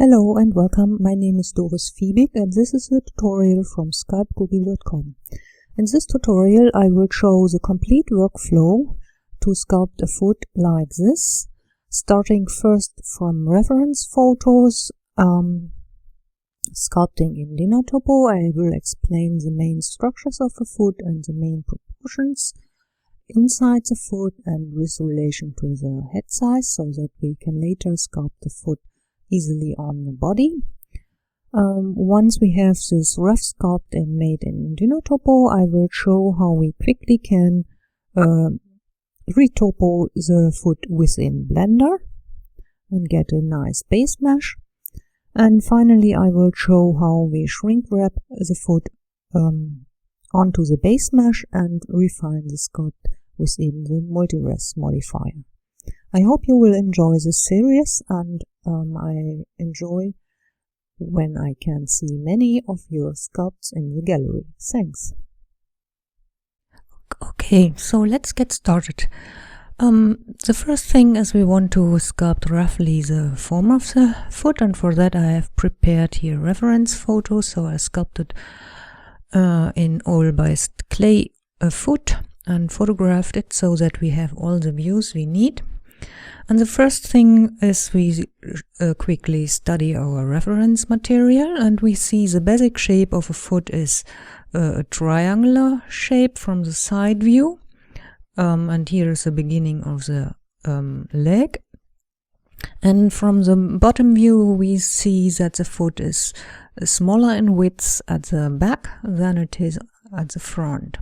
Hello and welcome, my name is Doris Fiebig and this is a tutorial from sculpting.com. In this tutorial I will show the complete workflow to sculpt a foot like this, starting first from reference photos, sculpting in linear topo. I will explain the main structures of a foot and the main proportions inside the foot and with relation to the head size, so that we can later sculpt the foot easily on the body. Once we have this rough sculpt and made in linear topo, I will show how we quickly can retopo the foot within Blender and get a nice base mesh. And finally I will show how we shrink wrap the foot onto the base mesh and refine the sculpt within the multi-res modifier. I hope you will enjoy this series, and I enjoy when I can see many of your sculpts in the gallery. Thanks. Okay, so let's get started. The first thing is we want to sculpt roughly the form of the foot, and for that I have prepared here reference photos. So I sculpted in oil-based clay a foot and photographed it so that we have all the views we need. And the first thing is we quickly study our reference material, and we see the basic shape of a foot is a triangular shape from the side view. And here is the beginning of the leg. And from the bottom view we see that the foot is smaller in width at the back than it is at the front.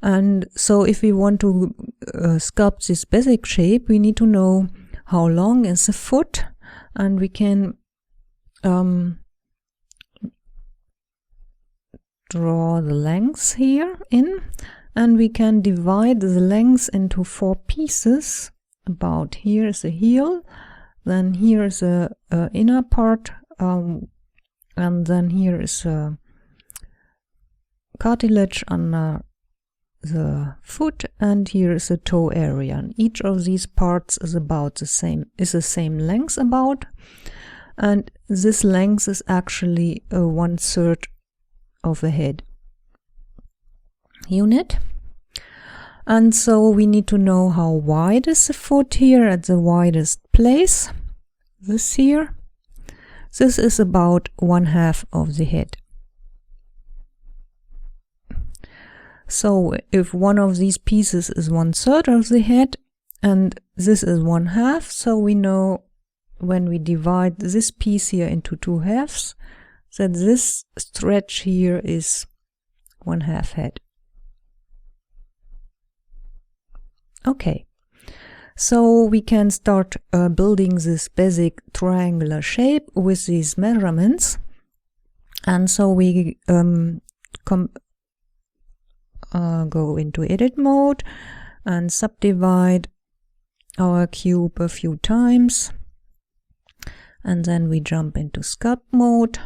And so if we want to sculpt this basic shape, we need to know how long is the foot, and we can draw the length here in, and we can divide the length into 4 pieces. About here is the heel, then here is the inner part, and then here is cartilage under the foot, and here is the toe area, and each of these parts is about the same, length about, and this length is actually 1/3 of the head unit. And so we need to know how wide is the foot here at the widest place. This here, this is about 1/2 of the head. So if one of these pieces is 1/3 of the head and this is 1/2, so we know when we divide this piece here into 2 halves that this stretch here is 1/2 head. Okay, so we can start building this basic triangular shape with these measurements. And so we go into edit mode and subdivide our cube a few times, and then we jump into sculpt mode,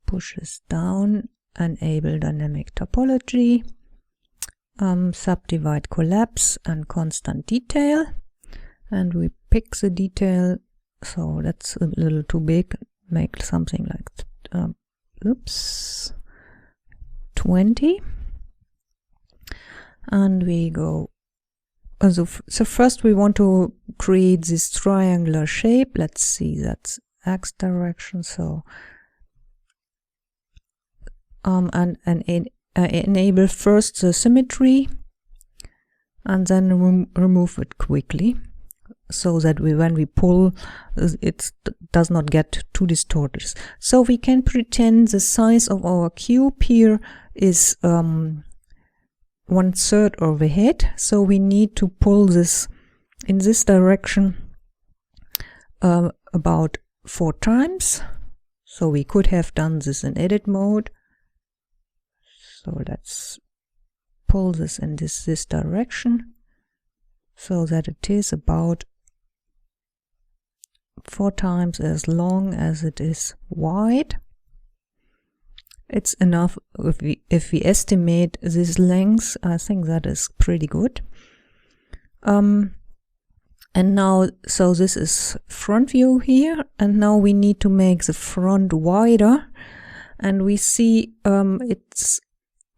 push this down, enable dynamic topology, subdivide collapse and constant detail, and we pick the detail, so that's a little too big, make something like 20, and we go. So first we want to create this triangular shape. Let's see, that's X direction. So and enable first the symmetry, and then remove it quickly, so that when we pull, it does not get too distorted. So we can pretend the size of our cube here is 1/3 of the head, so we need to pull this in this direction about 4 times. So we could have done this in edit mode. So let's pull this in this direction so that it is about 4 times as long as it is wide. It's enough if we estimate this length. I think that is pretty good. And now, so this is front view here, and now we need to make the front wider, and we see it's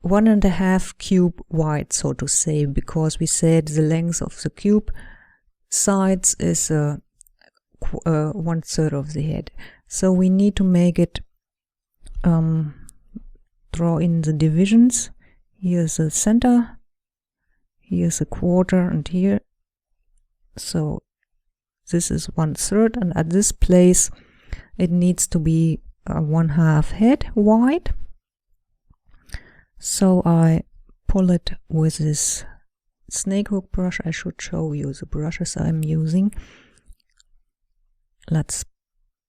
1.5 cube wide, so to say, because we said the length of the cube sides is 1/3 of the head. So we need to make it, draw in the divisions. Here's the center, here's a quarter, and here. So this is 1/3, and at this place it needs to be 1/2 head wide. So I pull it with this snake hook brush. I should show you the brushes I'm using. Let's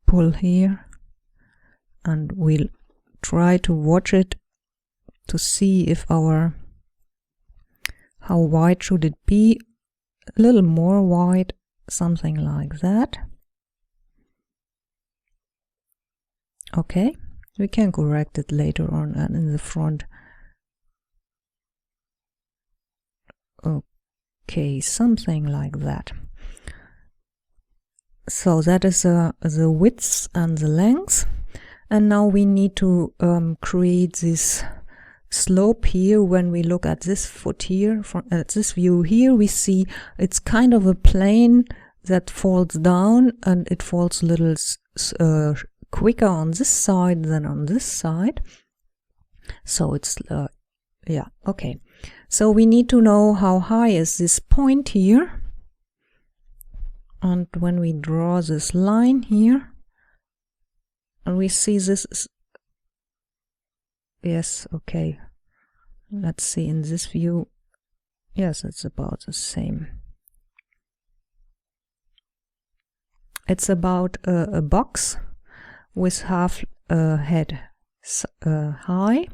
pull here, and we'll try to watch it to see if how wide should it be. A little more wide, something like that. Okay, we can correct it later on and in the front. Okay, something like that. So that is the width and the length. And now we need to create this slope here. When we look at this foot here, at this view here, we see it's kind of a plane that falls down, and it falls a little quicker on this side than on this side. So it's yeah, okay. So we need to know how high is this point here, and when we draw this line here, and we see this is, yes, okay, let's see in this view, yes, it's about the same. It's about a box with half head high.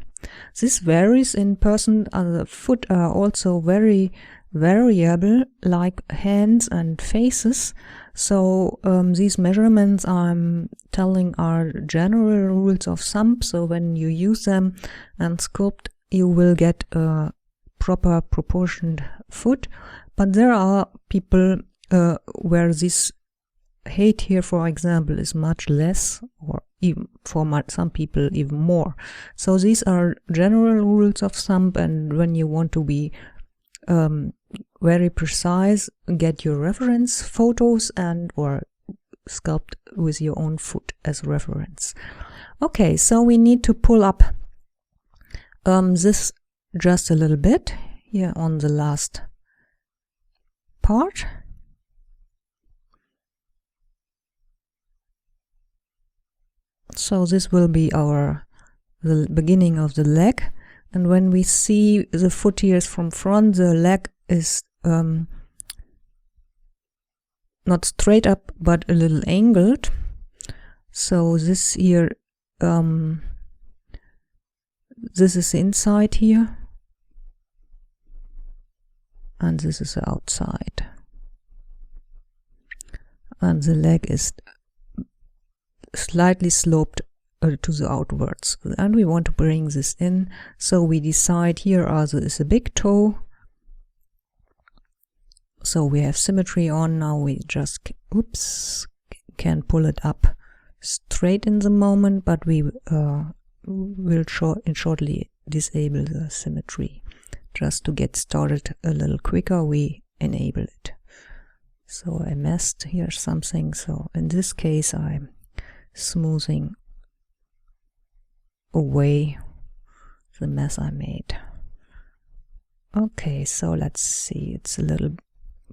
This varies in person, and the foot are also very variable, like hands and faces. So these measurements I'm telling are general rules of thumb, so when you use them and sculpt, you will get a proper proportioned foot. But there are people where this height here, for example, is much less, or even for some people even more. So these are general rules of thumb, and when you want to be very precise, get your reference photos and or sculpt with your own foot as reference. Okay, so we need to pull up this just a little bit here on the last part. So this will be the beginning of the leg, and when we see the foot here from front, the leg is not straight up but a little angled. So this here, this is the inside here, and this is the outside, and the leg is slightly sloped to the outwards, and we want to bring this in. So we decide here is a big toe, so we have symmetry on. Now we just can pull it up straight in the moment, but we will shortly disable the symmetry. Just to get started a little quicker, we enable it. So I messed here something, so in this case I'm smoothing away the mess I made. Okay, so let's see, it's a little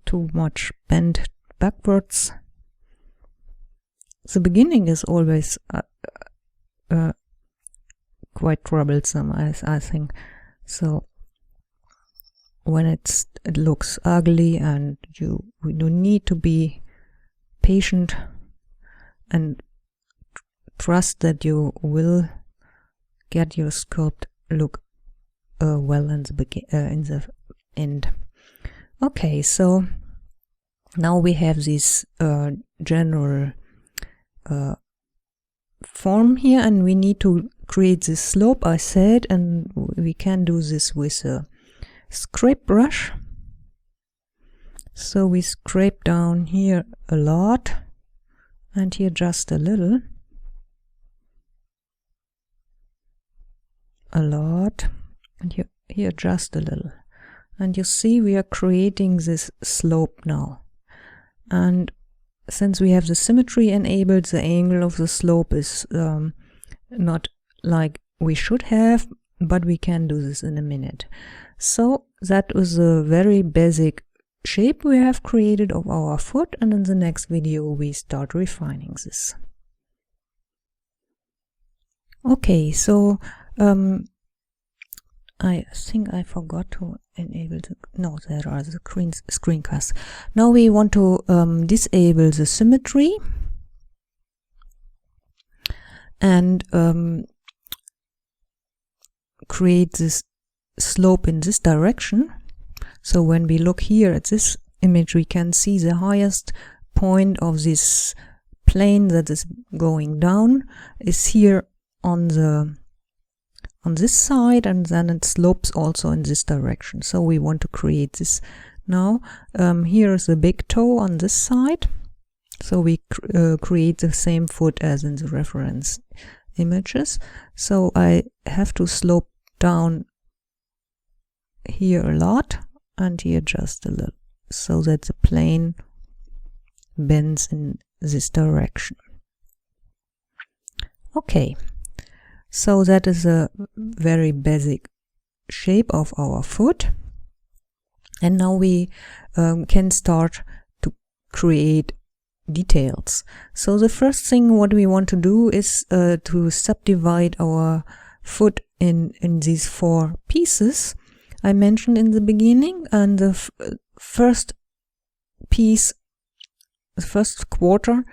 too much bent backwards. The beginning is always quite troublesome, I think. So when it looks ugly, and you need to be patient and trust that you will get your sculpt look well in the end. Okay, so now we have this general form here, and we need to create this slope, I said, and we can do this with a scrape brush. So we scrape down here a lot and here just a little, a lot, and here just a little. And you see we are creating this slope now. And since we have the symmetry enabled, the angle of the slope is not like we should have, but we can do this in a minute. So that was a very basic shape we have created of our foot, and in the next video we start refining this. Okay, so I think I forgot to enable the, no, there are the screencasts. Now we want to disable the symmetry and create this slope in this direction. So when we look here at this image, we can see the highest point of this plane that is going down is here on this side, and then it slopes also in this direction. So we want to create this now. Here is the big toe on this side, so we create the same foot as in the reference images. So I have to slope down here a lot and here just a little, so that the plane bends in this direction. Okay, so that is a very basic shape of our foot, and now we can start to create details. So the first thing what we want to do is to subdivide our foot in these 4 pieces I mentioned in the beginning, and the first piece, the first quarter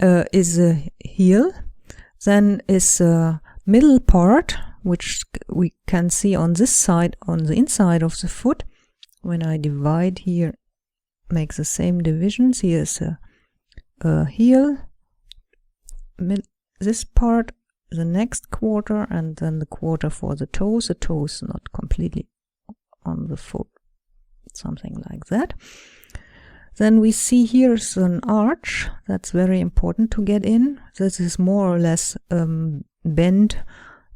is the heel, then is a middle part which we can see on this side, on the inside of the foot. When I divide here, make the same divisions. Here is a heel, this part, the next quarter, and then the quarter for the toes. The toes not completely on the foot, something like that. Then we see here's an arch that's very important to get in. This is more or less bent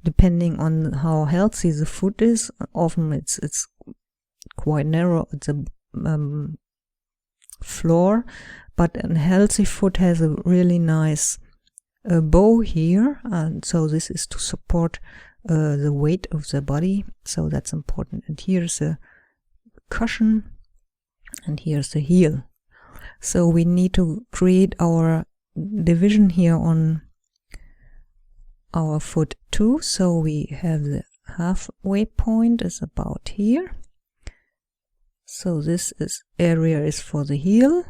depending on how healthy the foot is. Often it's quite narrow at the floor, but a healthy foot has a really nice bow here, and so this is to support the weight of the body, so that's important. And here's a cushion, and here's the heel. So we need to create our division here on our foot too. So we have the halfway point is about here. So this area is for the heel,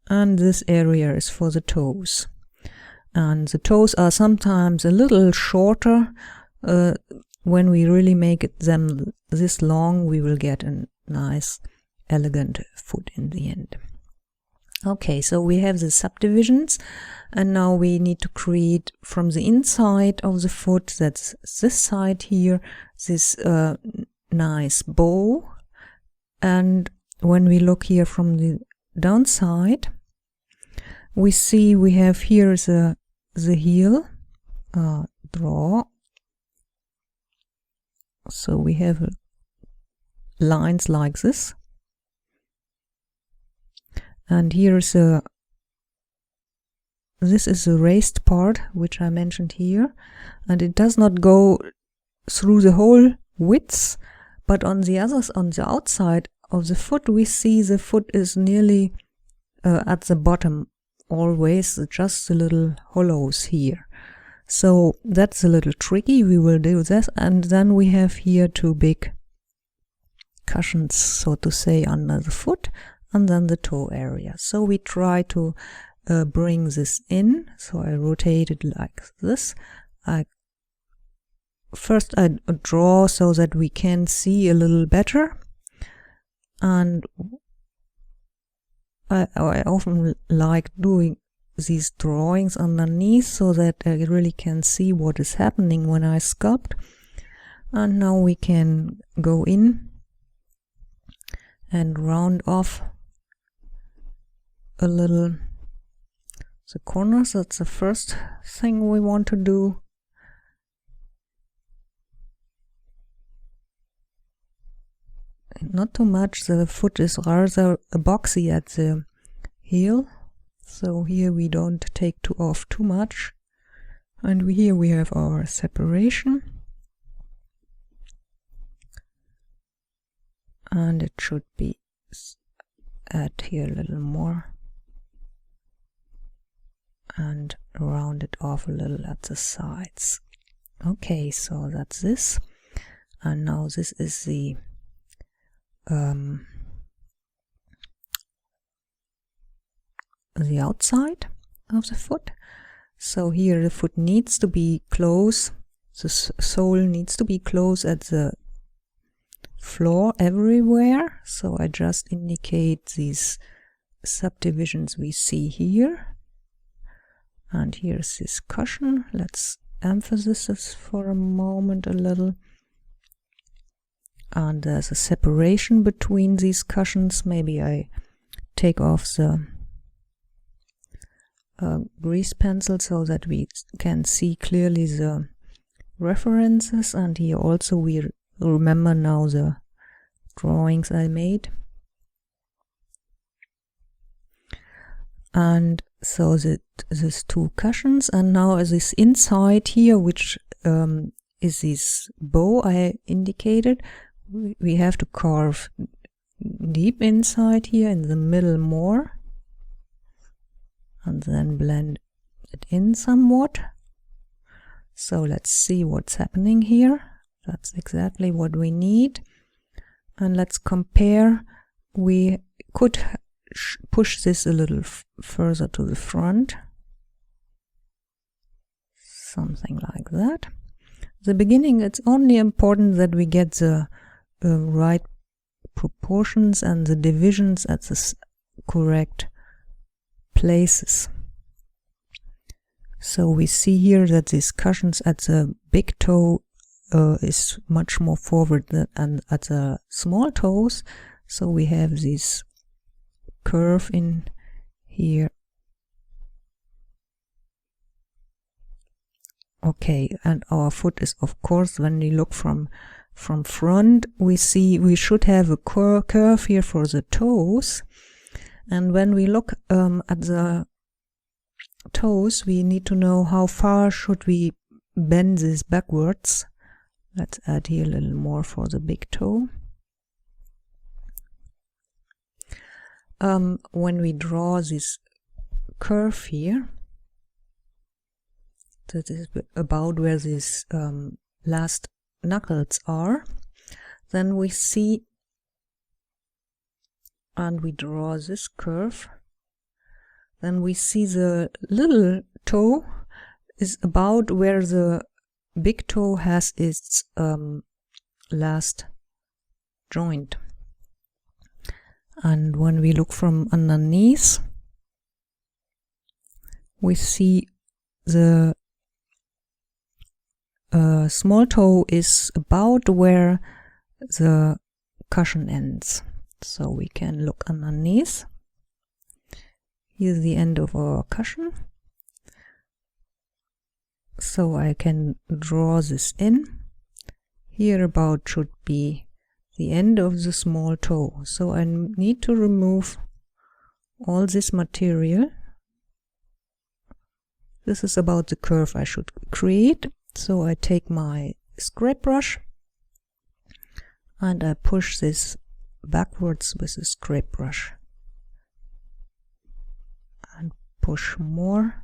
and this area is for the toes. And the toes are sometimes a little shorter. When we really make them this long, we will get a nice, elegant foot in the end. Okay, so we have the subdivisions, and now we need to create from the inside of the foot, that's this side here, this nice bow. And when we look here from the downside, we see we have here the heel, draw. So we have lines like this. And here's this is the raised part which I mentioned here, and it does not go through the whole width, but on the outside of the foot we see the foot is nearly at the bottom, always just the little hollows here. So that's a little tricky. We will do this, and then we have here 2 big cushions, so to say, under the foot, and then the toe area. So we try to bring this in. So I rotate it like this. First I draw so that we can see a little better, and I often like doing these drawings underneath so that I really can see what is happening when I sculpt. And now we can go in and round off a little the corners. That's the first thing we want to do. Not too much, the foot is rather boxy at the heel, so here we don't take off too much. And here we have our separation, and it should be add here a little more and round it off a little at the sides. Okay, so that's this, and now this is the outside of the foot. So here the foot needs to be close, the sole needs to be close at the floor everywhere. So I just indicate these subdivisions we see here. And here's this cushion. Let's emphasize this for a moment a little. And there's a separation between these cushions. Maybe I take off the grease pencil so that we can see clearly the references, and here also we remember now the drawings I made. And so these two cushions, and now this inside here, which is this bow I indicated, we have to carve deep inside here, in the middle more, and then blend it in somewhat. So let's see what's happening here. That's exactly what we need. And let's compare. We could push this a little further to the front, something like that. The beginning, it's only important that we get the right proportions and the divisions at the correct places. So we see here that these cushions at the big toe is much more forward than at the small toes. So we have this curve in here. Okay, and our foot is, of course, when we look from front, we see we should have a curve here for the toes. And when we look at the toes, we need to know how far should we bend this backwards. Let's add here a little more for the big toe. When we draw this curve here, that is about where these last knuckles are, then we see, and we draw this curve, then we see the little toe is about where the big toe has its last joint. And when we look from underneath, we see the small toe is about where the cushion ends. So we can look underneath. Here's the end of our cushion. So I can draw this in. Here about should be the end of the small toe. So I need to remove all this material. This is about the curve I should create. So I take my scrape brush and I push this backwards with the scrape brush and push more.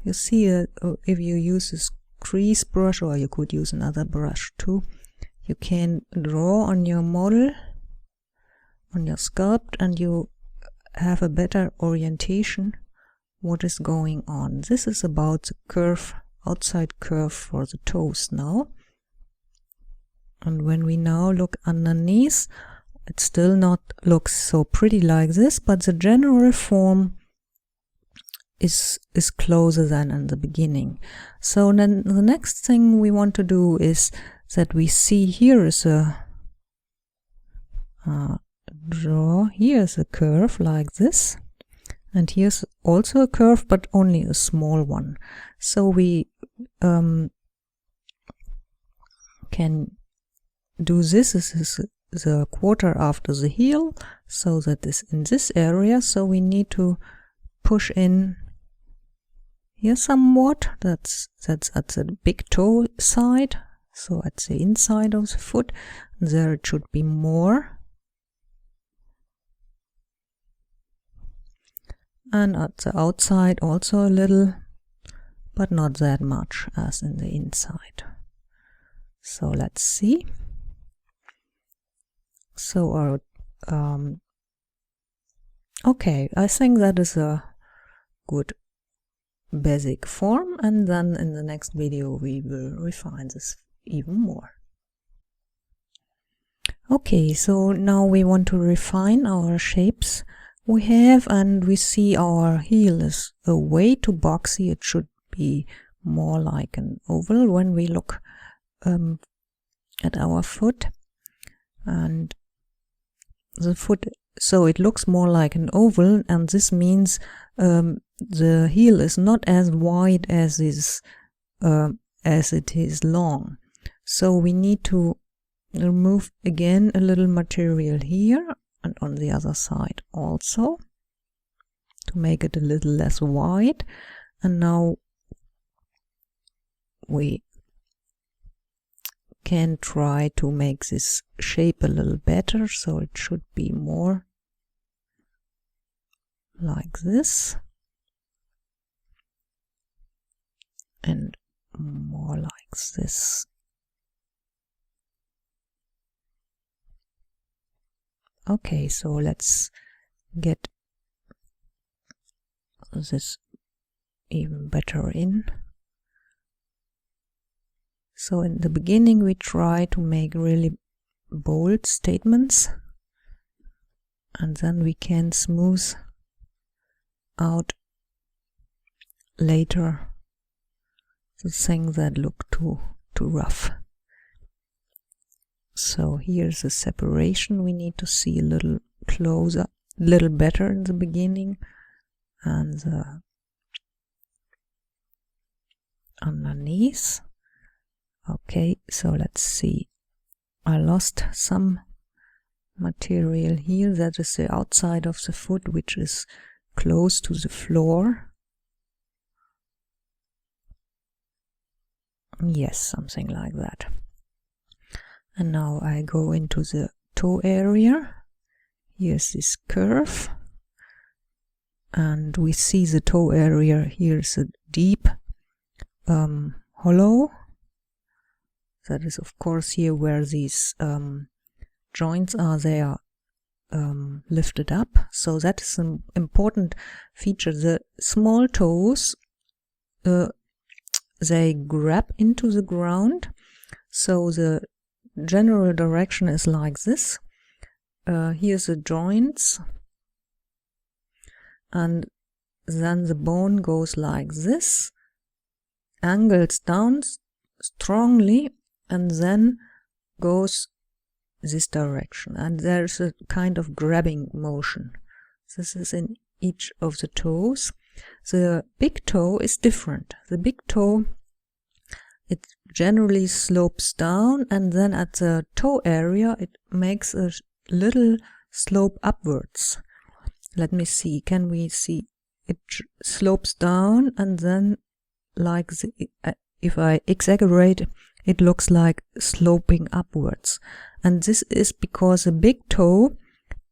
You see, if you use this crease brush, or you could use another brush too, you can draw on your model, on your sculpt, and you have a better orientation what is going on. This is about the curve, outside curve for the toes now. And when we now look underneath, it still not looks so pretty like this, but the general form is closer than in the beginning. So then the next thing we want to do is that we see here is draw. Here's a curve like this, and here's also a curve, but only a small one. So we can do this. This is the quarter after the heel, so that is in this area. So we need to push in here somewhat. That's at the big toe side, so at the inside of the foot. There it should be more, and at the outside also a little, but not that much as in the inside. So let's see. So our okay, I think that is a good basic form, and then in the next video we will refine this even more. Okay, so now we want to refine our shapes we have, and we see our heel is a way too boxy. It should be more like an oval when we look at our foot, and the foot, so it looks more like an oval, and this means the heel is not as wide as it is long. So we need to remove again a little material here and on the other side also to make it a little less wide. And now we can try to make this shape a little better, so it should be more like this and more like this. Okay, so let's get this even better in. So in the beginning we try to make really bold statements, and then we can smooth out later the things that look too rough. So here's the separation we need to see a little closer, a little better in the beginning, and the underneath. Okay, so let's see. I lost some material here. That is the outside of the foot, which is close to the floor. Yes, something like that. And now I go into the toe area. Here's this curve, and we see the toe area. Here's a deep hollow. That is, of course, here where these joints are. They are lifted up. So that is an important feature. The small toes, they grab into the ground. So the general direction is like this. Here's the joints, and then the bone goes like this, angles down strongly, and then goes this direction, and there's a kind of grabbing motion. This is in each of the toes. The big toe is different. The big toe, it generally slopes down, and then at the toe area it makes a little slope upwards. Let me see, can we see? It slopes down, and then like if I exaggerate, it looks like sloping upwards. And this is because the big toe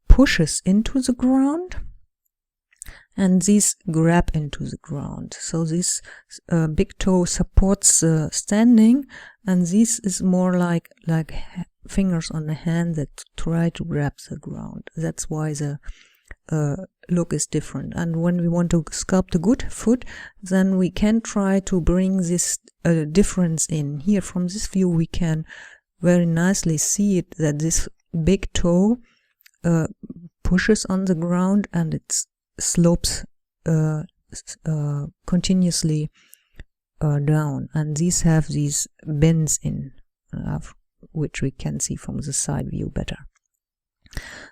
pushes into the ground, and these grab into the ground. So this big toe supports the standing, and this is more like fingers on the hand that try to grab the ground. That's why the look is different. And when we want to sculpt a good foot, then we can try to bring this difference in. Here from this view we can very nicely see it, that this big toe pushes on the ground, and it slopes continuously down, and these have these bends in, which we can see from the side view better.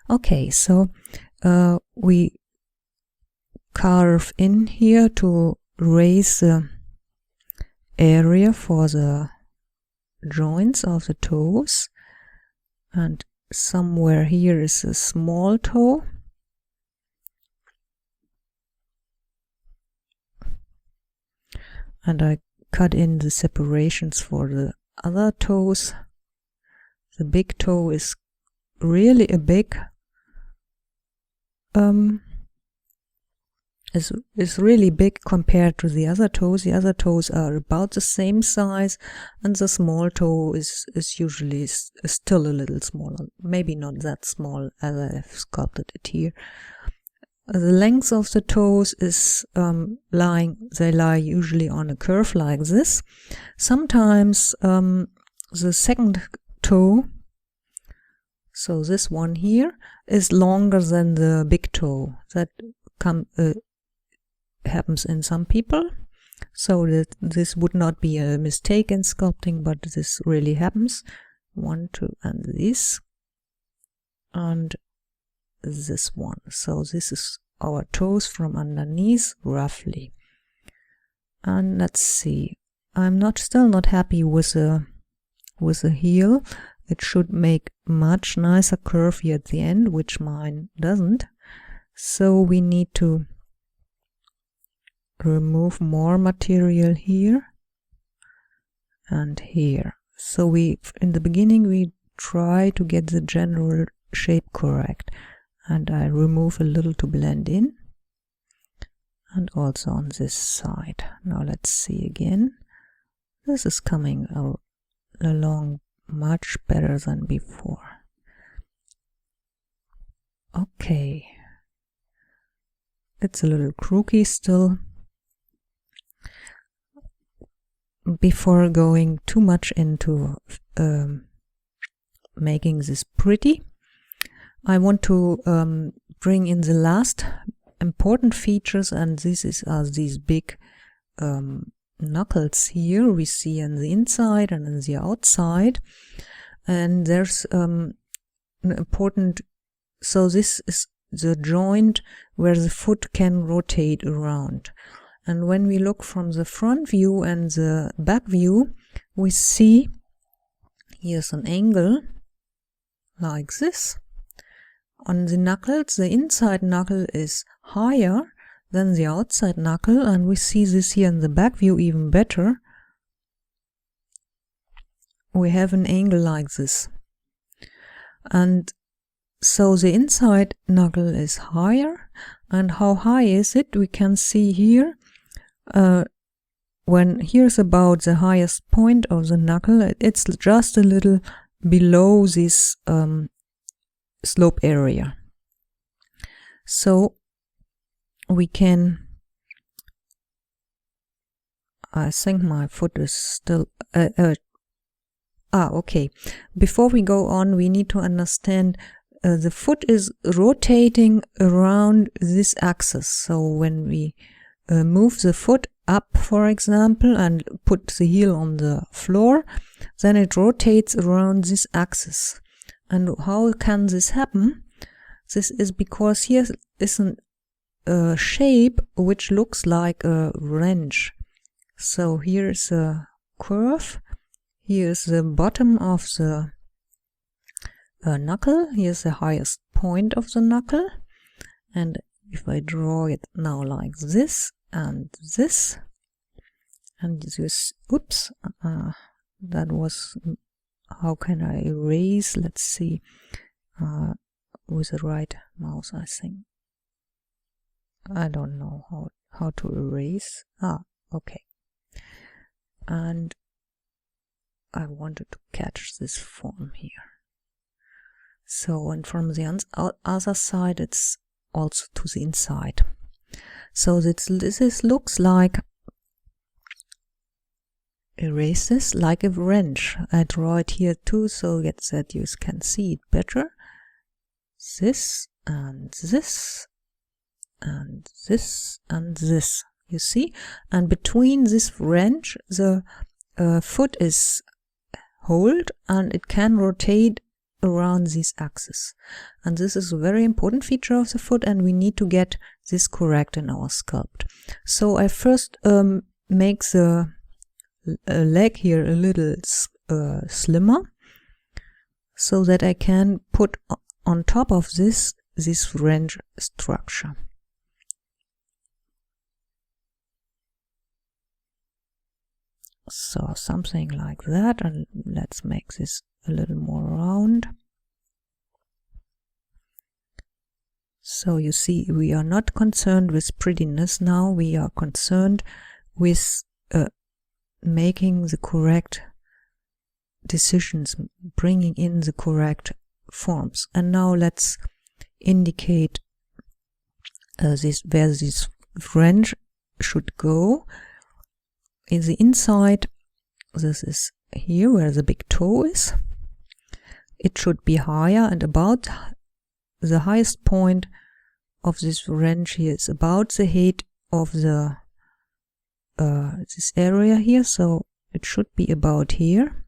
Okay, so we carve in here to raise the area for the joints of the toes, and somewhere here is a small toe, and I cut in the separations for the other toes. The big toe is really a big is really big compared to the other toes. The other toes are about the same size, and the small toe is usually still a little smaller, maybe not that small as I've sculpted it here. The length of the toes is they lie usually on a curve like this. Sometimes the second toe, so this one here, is longer than the big toe. That happens in some people, so that this would not be a mistake in sculpting, but this really happens. 1, 2, and this, and this one. So this is our toes from underneath roughly. And let's see, I'm still not happy with the heel. It should make much nicer curve here at the end, which mine doesn't. So we need to remove more material here and here. So in the beginning we try to get the general shape correct, and I remove a little to blend in, and also on this side. Now let's see again. This is coming along much better than before. Okay, it's a little crooked still. Before going too much into making this pretty, I want to bring in the last important features, and this are these big knuckles here we see on the inside and on the outside. And there's an important, so this is the joint where the foot can rotate around. And when we look from the front view and the back view, we see here's an angle like this. On the knuckles, the inside knuckle is higher than the outside knuckle, and we see this here in the back view even better. We have an angle like this. And so the inside knuckle is higher. And how high is it? We can see here. When here's about the highest point of the knuckle, it's just a little below this slope area. So we can, I think my foot is still okay. Before we go on, we need to understand the foot is rotating around this axis. So when we move the foot up, for example, and put the heel on the floor, then it rotates around this axis. And how can this happen? This is because here is a shape which looks like a wrench. So here's a curve, here's the bottom of the knuckle, here's the highest point of the knuckle, and if I draw it now like this and this, and this, oops, that was, how can I erase? Let's see, with the right mouse, I think. I don't know how to erase. Okay. And I wanted to catch this form here. So, and from the other side, it's also to the inside. So this looks like, erase this, like a wrench. I draw it here too, so that you can see it better. This and this and this and this, you see? And between this wrench, the foot is hold, and it can rotate around this axis. And this is a very important feature of the foot, and we need to get this correct in our sculpt. So I first make the leg here a little slimmer, so that I can put on top of this wrench structure. So something like that, and let's make this a little more round. So you see, we are not concerned with prettiness now, we are concerned with making the correct decisions, bringing in the correct forms. And now let's indicate where this wrench should go. In the inside, this is here where the big toe is. It should be higher, and about the highest point of this wrench here is about the height of the this area here, so it should be about here.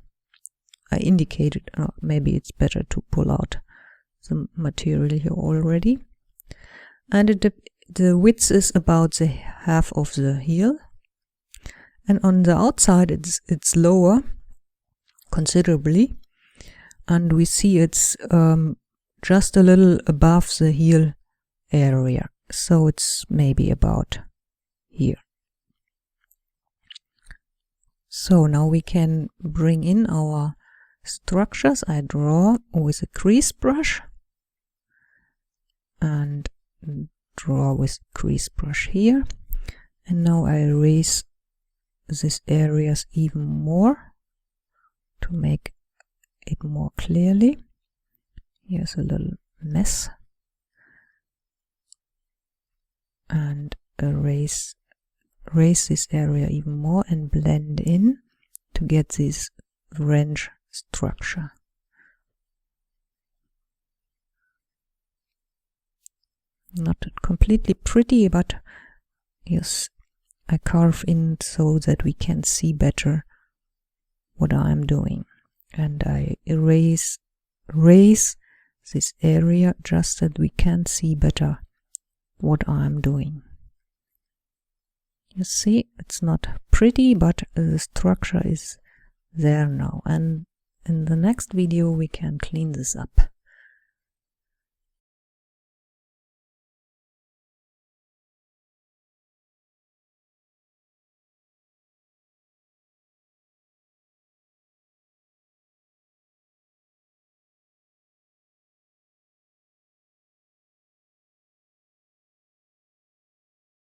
I indicated, maybe it's better to pull out the material here already. And the width is about the half of the heel, and on the outside it's lower considerably, and we see it's just a little above the heel area, so it's maybe about here. So now we can bring in our structures. I draw with a crease brush and draw with crease brush here, and now I erase these areas even more to make it more clearly. Here's a little mess, and erase this area even more and blend in to get this wrench structure. Not completely pretty, but yes, I carve in so that we can see better what I'm doing, and I erase this area just that we can see better what I'm doing. You see, it's not pretty, but the structure is there now, and in the next video we can clean this up.